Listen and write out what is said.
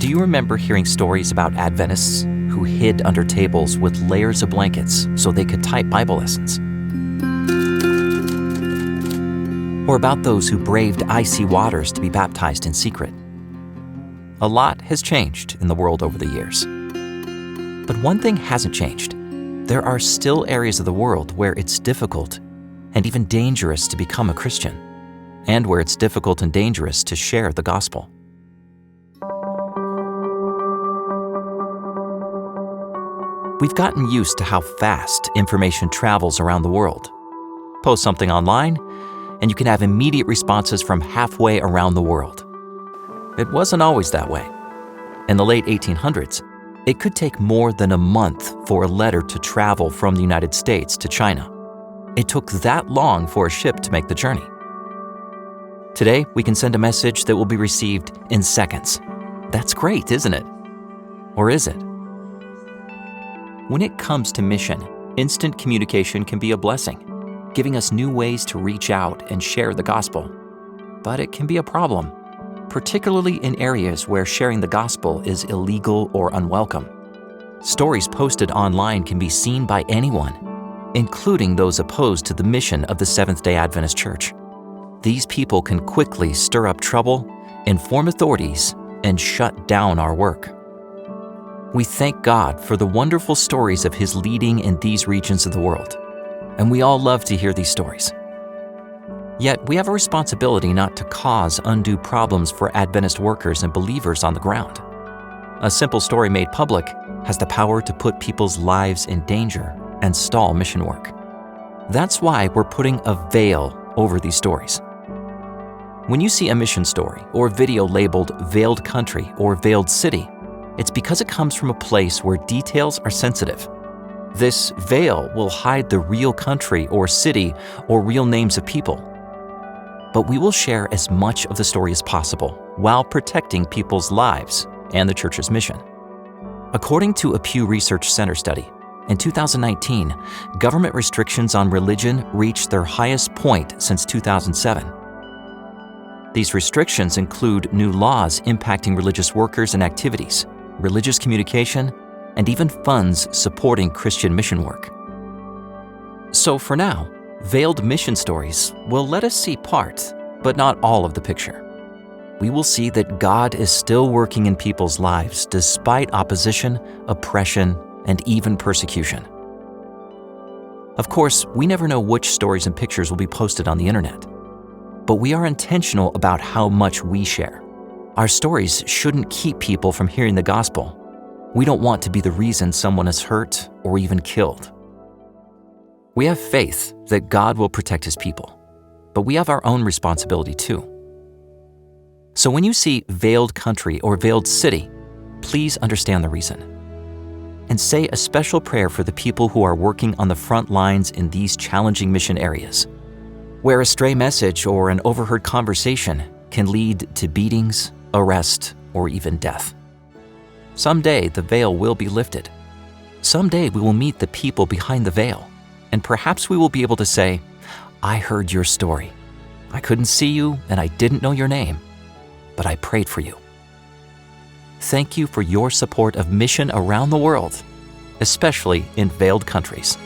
Do you remember hearing stories about Adventists who hid under tables with layers of blankets so they could type Bible lessons? Or about those who braved icy waters to be baptized in secret? A lot has changed in the world over the years. But one thing hasn't changed. There are still areas of the world where it's difficult and even dangerous to become a Christian, and where it's difficult and dangerous to share the gospel. We've gotten used to how fast information travels around the world. Post something online, and you can have immediate responses from halfway around the world. It wasn't always that way. In the late 1800s, it could take more than a month for a letter to travel from the United States to China. It took that long for a ship to make the journey. Today, we can send a message that will be received in seconds. That's great, isn't it? Or is it? When it comes to mission, instant communication can be a blessing, giving us new ways to reach out and share the gospel. But it can be a problem, particularly in areas where sharing the gospel is illegal or unwelcome. Stories posted online can be seen by anyone, including those opposed to the mission of the Seventh-day Adventist Church. These people can quickly stir up trouble, inform authorities, and shut down our work. We thank God for the wonderful stories of His leading in these regions of the world, and we all love to hear these stories. Yet we have a responsibility not to cause undue problems for Adventist workers and believers on the ground. A simple story made public has the power to put people's lives in danger and stall mission work. That's why we're putting a veil over these stories. When you see a mission story or video labeled Veiled Country or Veiled City, it's because it comes from a place where details are sensitive. This veil will hide the real country or city or real names of people. But we will share as much of the story as possible while protecting people's lives and the church's mission. According to a Pew Research Center study, in 2019, government restrictions on religion reached their highest point since 2007. These restrictions include new laws impacting religious workers and activities, religious communication, and even funds supporting Christian mission work. So for now, veiled mission stories will let us see part, but not all of the picture. We will see that God is still working in people's lives despite opposition, oppression, and even persecution. Of course, we never know which stories and pictures will be posted on the internet, but we are intentional about how much we share. Our stories shouldn't keep people from hearing the gospel. We don't want to be the reason someone is hurt or even killed. We have faith that God will protect His people, but we have our own responsibility too. So when you see Veiled Country or Veiled City, please understand the reason. And say a special prayer for the people who are working on the front lines in these challenging mission areas, where a stray message or an overheard conversation can lead to beatings, arrest, or even death. Someday the veil will be lifted. Someday we will meet the people behind the veil, and perhaps we will be able to say, "I heard your story. I couldn't see you and I didn't know your name, but I prayed for you." Thank you for your support of mission around the world, especially in veiled countries.